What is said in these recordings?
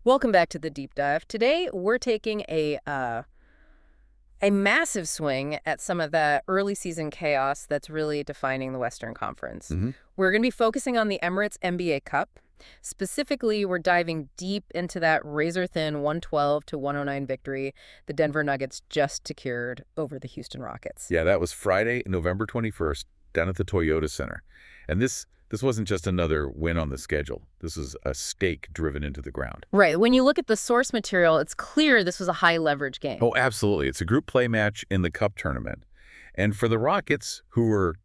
Welcome back to the deep dive. Today we're taking a massive swing at some of the early season chaos that's really defining the Western Conference. We're going to be focusing on the Emirates NBA Cup. Specifically, we're diving deep into that razor-thin 112-109 victory the Denver Nuggets just secured over the Houston Rockets. Yeah, that was Friday, November 21st, down at the Toyota Center. And this wasn't just another win on the schedule. This was a stake driven into the ground. Right. When you look at the source material, it's clear this was a high-leverage game. Oh, absolutely. It's a group play match in the Cup tournament. And for the Rockets, who were,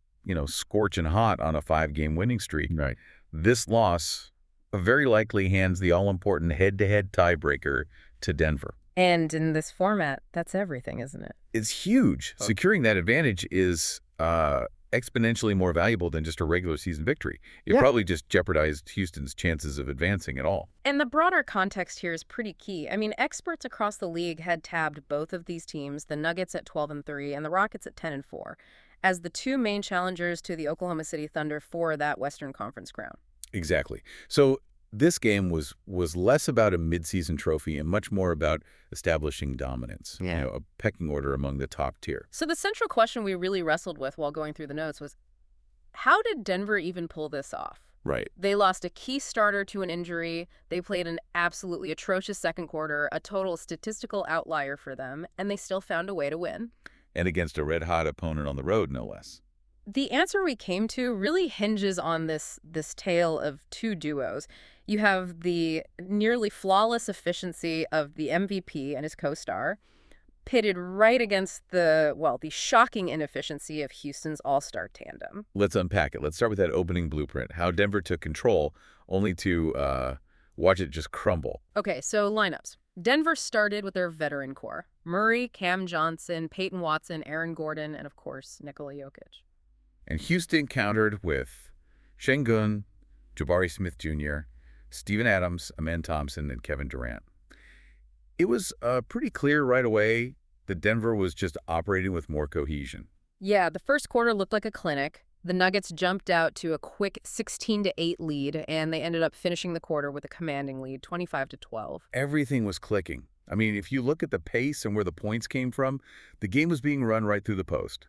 scorching hot on a 5-game winning streak, right, this loss very likely hands the all-important head-to-head tiebreaker to Denver. And in this format, that's everything, isn't it? It's huge. Okay. Securing that advantage is exponentially more valuable than just a regular season victory. It probably just jeopardized Houston's chances of advancing at all. And the broader context here is pretty key. I mean, experts across the league had tabbed both of these teams, the Nuggets at 12-3 and the Rockets at 10-4, as the two main challengers to the Oklahoma City Thunder for that Western Conference crown. Exactly. So this game was less about a midseason trophy and much more about establishing dominance, a pecking order among the top tier. So the central question we really wrestled with while going through the notes was, how did Denver even pull this off? Right. They lost a key starter to an injury. They played an absolutely atrocious second quarter, a total statistical outlier for them, and they still found a way to win. And against a red-hot opponent on the road, no less. The answer we came to really hinges on this tale of two duos. You have the nearly flawless efficiency of the MVP and his co-star, pitted right against the shocking inefficiency of Houston's all-star tandem. Let's unpack it. Let's start with that opening blueprint, how Denver took control only to watch it just crumble. Okay, so lineups. Denver started with their veteran core: Murray, Cam Johnson, Peyton Watson, Aaron Gordon, and of course, Nikola Jokic. And Houston countered with Şengün, Jabari Smith Jr., Steven Adams, Amen Thompson, and Kevin Durant. It was pretty clear right away that Denver was just operating with more cohesion. Yeah, the first quarter looked like a clinic. The Nuggets jumped out to a quick 16-8 lead, and they ended up finishing the quarter with a commanding lead, 25-12. Everything was clicking. I mean, if you look at the pace and where the points came from, the game was being run right through the post.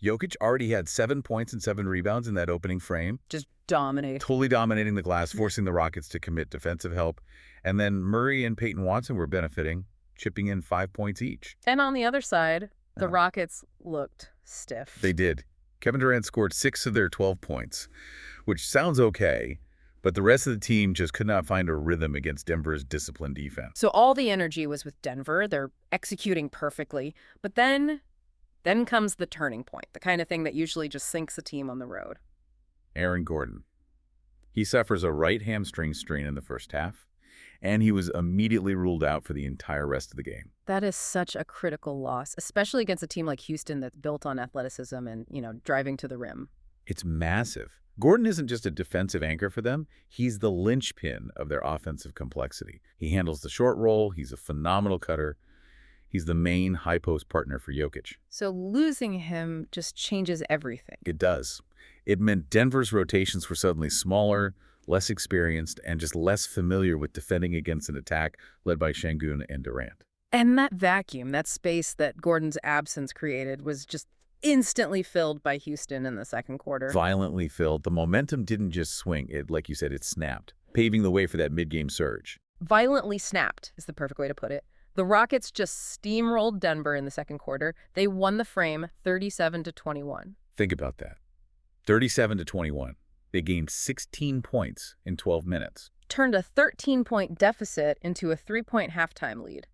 Jokic already had 7 points and 7 rebounds in that opening frame. Just dominate. Totally dominating the glass, forcing the Rockets to commit defensive help. And then Murray and Peyton Watson were benefiting, chipping in 5 points each. And on the other side, the Rockets looked stiff. They did. Kevin Durant scored 6 of their 12 points, which sounds okay, but the rest of the team just could not find a rhythm against Denver's disciplined defense. So all the energy was with Denver. They're executing perfectly. But then comes the turning point, the kind of thing that usually just sinks a team on the road. Aaron Gordon. He suffers a right hamstring strain in the first half, and he was immediately ruled out for the entire rest of the game. That is such a critical loss, especially against a team like Houston that's built on athleticism and, driving to the rim. It's massive. Gordon isn't just a defensive anchor for them. He's the linchpin of their offensive complexity. He handles the short roll. He's a phenomenal cutter. He's the main high-post partner for Jokic. So losing him just changes everything. It does. It meant Denver's rotations were suddenly smaller, less experienced, and just less familiar with defending against an attack led by Şengün and Durant. And that vacuum, that space that Gordon's absence created, was just instantly filled by Houston in the second quarter. Violently filled. The momentum didn't just swing. It, like you said, it snapped, paving the way for that mid-game surge. Violently snapped is the perfect way to put it. The Rockets just steamrolled Denver in the second quarter. They won the frame 37-21. Think about that. 37-21. They gained 16 points in 12 minutes. Turned a 13-point deficit into a 3-point halftime lead,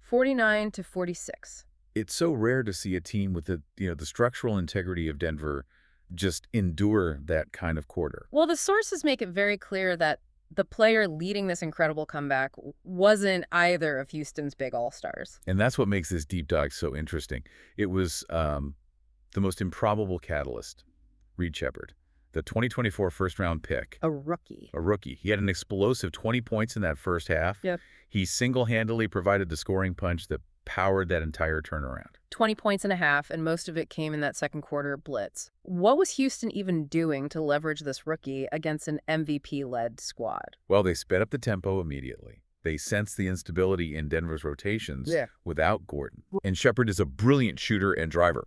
49-46. It's so rare to see a team with the structural integrity of Denver just endure that kind of quarter. Well, the sources make it very clear that the player leading this incredible comeback wasn't either of Houston's big all-stars. And that's what makes this deep dive so interesting. It was the most improbable catalyst, Reed Sheppard, the 2024 first-round pick. A rookie. A rookie. He had an explosive 20 points in that first half. Yep. He single-handedly provided the scoring punch that powered that entire turnaround. 20 points and a half, and most of it came in that second quarter blitz. What was Houston even doing to leverage this rookie against an MVP-led squad? Well, they sped up the tempo immediately. They sensed the instability in Denver's rotations without Gordon. And Sheppard is a brilliant shooter and driver.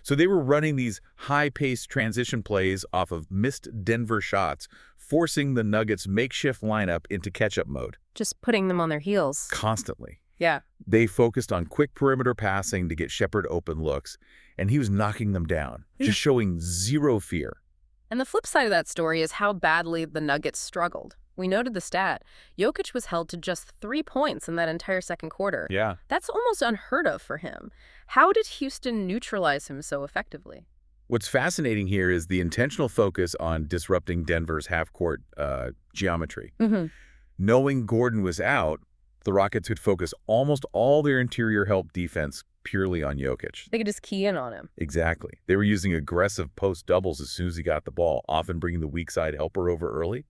So they were running these high-paced transition plays off of missed Denver shots, forcing the Nuggets' makeshift lineup into catch-up mode. Just putting them on their heels. Constantly. Yeah. They focused on quick perimeter passing to get Sheppard open looks, and he was knocking them down, just showing zero fear. And the flip side of that story is how badly the Nuggets struggled. We noted the stat. Jokic was held to just 3 points in that entire second quarter. Yeah. That's almost unheard of for him. How did Houston neutralize him so effectively? What's fascinating here is the intentional focus on disrupting Denver's half-court geometry. Knowing Gordon was out, the Rockets would focus almost all their interior help defense purely on Jokic. They could just key in on him. Exactly. They were using aggressive post doubles as soon as he got the ball, often bringing the weak side helper over early.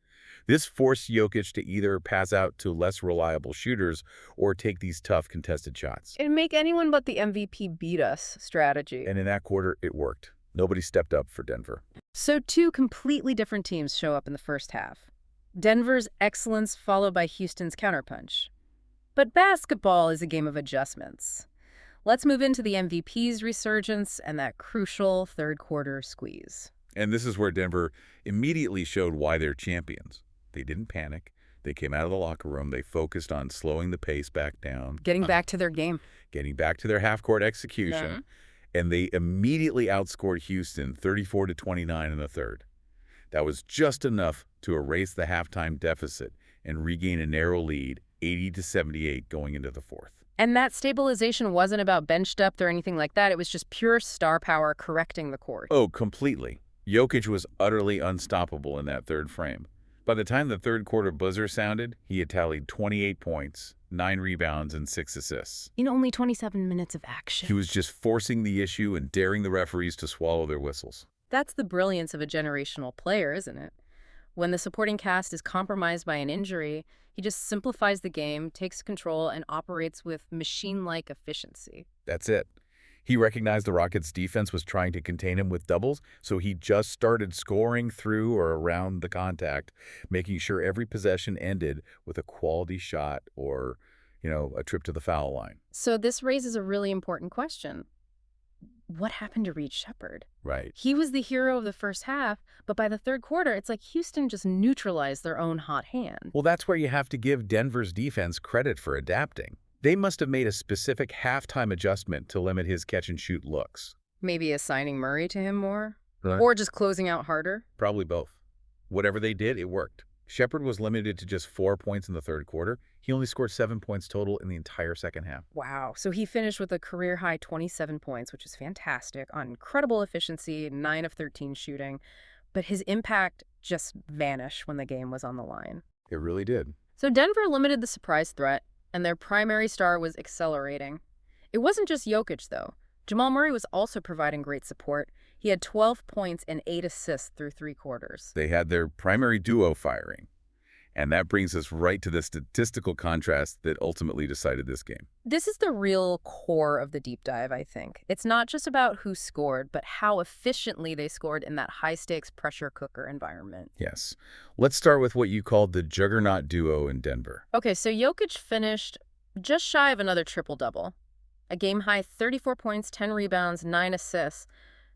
This forced Jokic to either pass out to less reliable shooters or take these tough contested shots. It'd make anyone but the MVP beat us strategy. And in that quarter, it worked. Nobody stepped up for Denver. So two completely different teams show up in the first half. Denver's excellence followed by Houston's counterpunch. But basketball is a game of adjustments. Let's move into the MVP's resurgence and that crucial third-quarter squeeze. And this is where Denver immediately showed why they're champions. They didn't panic. They came out of the locker room. They focused on slowing the pace back down. Getting back to their game. Getting back to their half-court execution. And they immediately outscored Houston 34-29 in the third. That was just enough to erase the halftime deficit and regain a narrow lead, 80-78 going into the fourth. And that stabilization wasn't about bench depth or anything like that. It was just pure star power correcting the court. Oh, completely. Jokic was utterly unstoppable in that third frame. By the time the third quarter buzzer sounded, he had tallied 28 points, 9 rebounds, and 6 assists. In only 27 minutes of action. He was just forcing the issue and daring the referees to swallow their whistles. That's the brilliance of a generational player, isn't it? When the supporting cast is compromised by an injury, he just simplifies the game, takes control, and operates with machine-like efficiency. That's it. He recognized the Rockets' defense was trying to contain him with doubles, so he just started scoring through or around the contact, making sure every possession ended with a quality shot or, a trip to the foul line. So this raises a really important question. What happened to Reed Sheppard? Right. He was the hero of the first half, but by the third quarter, it's like Houston just neutralized their own hot hand. Well, that's where you have to give Denver's defense credit for adapting. They must have made a specific halftime adjustment to limit his catch-and-shoot looks. Maybe assigning Murray to him more? Right. Or just closing out harder? Probably both. Whatever they did, it worked. Sheppard was limited to just 4 points in the third quarter. He only scored 7 points total in the entire second half. Wow. So he finished with a career-high 27 points, which is fantastic, on incredible efficiency, 9 of 13 shooting. But his impact just vanished when the game was on the line. It really did. So Denver limited the surprise threat, and their primary star was accelerating. It wasn't just Jokic, though. Jamal Murray was also providing great support. He had 12 points and 8 assists through 3 quarters. They had their primary duo firing. And that brings us right to the statistical contrast that ultimately decided this game. This is the real core of the deep dive, I think. It's not just about who scored, but how efficiently they scored in that high-stakes pressure cooker environment. Yes. Let's start with what you called the juggernaut duo in Denver. Okay, so Jokic finished just shy of another triple-double. A game-high 34 points, 10 rebounds, 9 assists.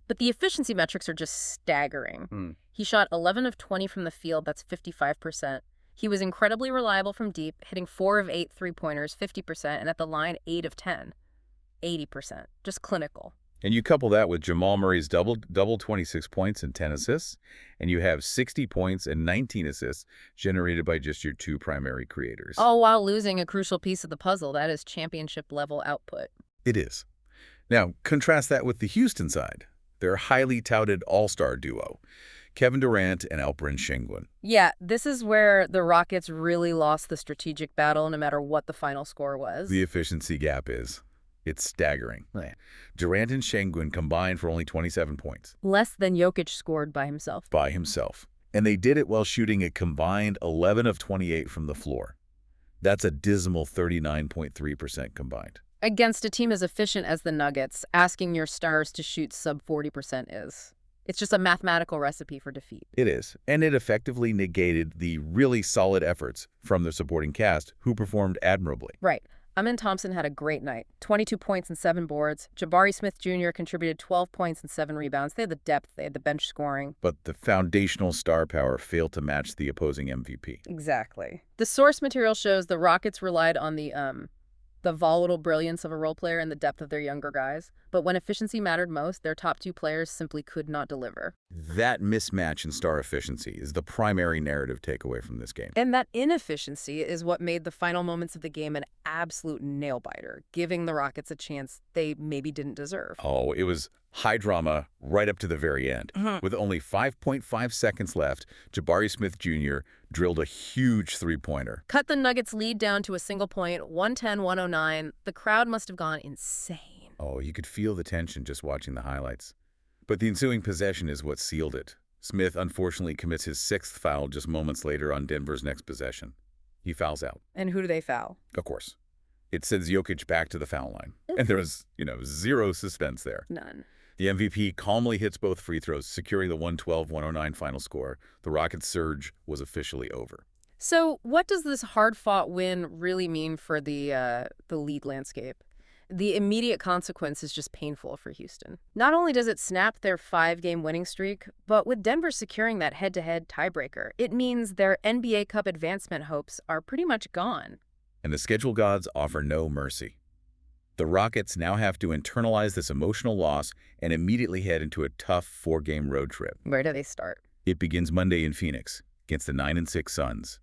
But the efficiency metrics are just staggering. He shot 11 of 20 from the field, that's 55%. He was incredibly reliable from deep, hitting 4 of 8 three-pointers, 50%, and at the line, 8 of 10, 80%. Just clinical. And you couple that with Jamal Murray's double 26 points and 10 assists, and you have 60 points and 19 assists generated by just your 2 primary creators. All while losing a crucial piece of the puzzle. That is championship-level output. It is. Now, contrast that with the Houston side. Their highly touted all-star duo, Kevin Durant and Alperen Şengün. Yeah, this is where the Rockets really lost the strategic battle no matter what the final score was. The efficiency gap is. It's staggering. Right. Durant and Şengün combined for only 27 points. Less than Jokic scored by himself. By himself. And they did it while shooting a combined 11 of 28 from the floor. That's a dismal 39.3% combined. Against a team as efficient as the Nuggets, asking your stars to shoot sub 40% is It's just a mathematical recipe for defeat. It is, and it effectively negated the really solid efforts from the supporting cast, who performed admirably. Right. Thompson had a great night. 22 points and 7 boards. Jabari Smith Jr. contributed 12 points and 7 rebounds. They had the depth. They had the bench scoring. But the foundational star power failed to match the opposing MVP. Exactly. The source material shows the Rockets relied on the volatile brilliance of a role player and the depth of their younger guys. But when efficiency mattered most, their top 2 players simply could not deliver. That mismatch in star efficiency is the primary narrative takeaway from this game. And that inefficiency is what made the final moments of the game an absolute nail-biter, giving the Rockets a chance they maybe didn't deserve. Oh, it was high drama right up to the very end. With only 5.5 seconds left, Jabari Smith Jr. drilled a huge three-pointer. Cut the Nuggets' lead down to a single point, 110-109. The crowd must have gone insane. Oh, you could feel the tension just watching the highlights. But the ensuing possession is what sealed it. Smith unfortunately commits his 6th foul just moments later on Denver's next possession. He fouls out. And who do they foul? Of course. It sends Jokic back to the foul line. And there was, zero suspense there. None. The MVP calmly hits both free throws, securing the 112-109 final score. The Rockets' surge was officially over. So what does this hard-fought win really mean for the league landscape? The immediate consequence is just painful for Houston. Not only does it snap their 5-game winning streak, but with Denver securing that head-to-head tiebreaker, it means their NBA Cup advancement hopes are pretty much gone. And the schedule gods offer no mercy. The Rockets now have to internalize this emotional loss and immediately head into a tough 4-game road trip. Where do they start? It begins Monday in Phoenix against the 9-6 Suns.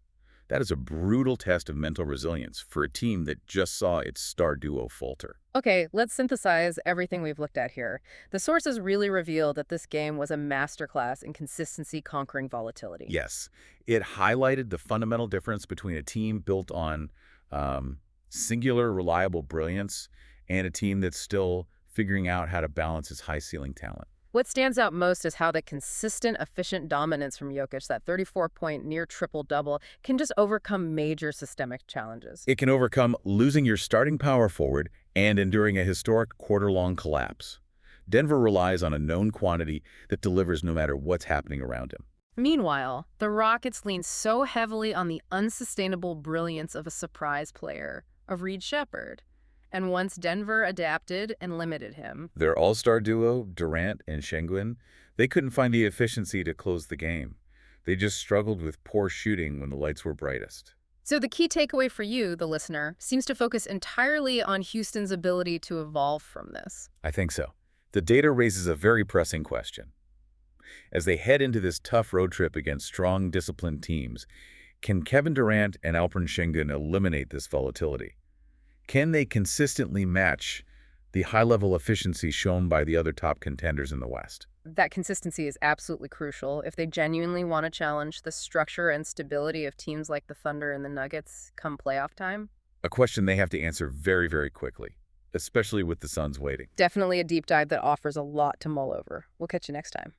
That is a brutal test of mental resilience for a team that just saw its star duo falter. Okay, let's synthesize everything we've looked at here. The sources really reveal that this game was a masterclass in consistency conquering volatility. Yes, it highlighted the fundamental difference between a team built on singular, reliable brilliance and a team that's still figuring out how to balance its high-ceiling talent. What stands out most is how the consistent, efficient dominance from Jokic, that 34-point near triple-double, can just overcome major systemic challenges. It can overcome losing your starting power forward and enduring a historic quarter-long collapse. Denver relies on a known quantity that delivers no matter what's happening around him. Meanwhile, the Rockets lean so heavily on the unsustainable brilliance of a surprise player, of Reed Sheppard. And once Denver adapted and limited him, their all-star duo, Durant and Şengün, they couldn't find the efficiency to close the game. They just struggled with poor shooting when the lights were brightest. So the key takeaway for you, the listener, seems to focus entirely on Houston's ability to evolve from this. I think so. The data raises a very pressing question. As they head into this tough road trip against strong, disciplined teams, can Kevin Durant and Alperen Şengün eliminate this volatility? Can they consistently match the high-level efficiency shown by the other top contenders in the West? That consistency is absolutely crucial if they genuinely want to challenge the structure and stability of teams like the Thunder and the Nuggets come playoff time. A question they have to answer very, very quickly, especially with the Suns waiting. Definitely a deep dive that offers a lot to mull over. We'll catch you next time.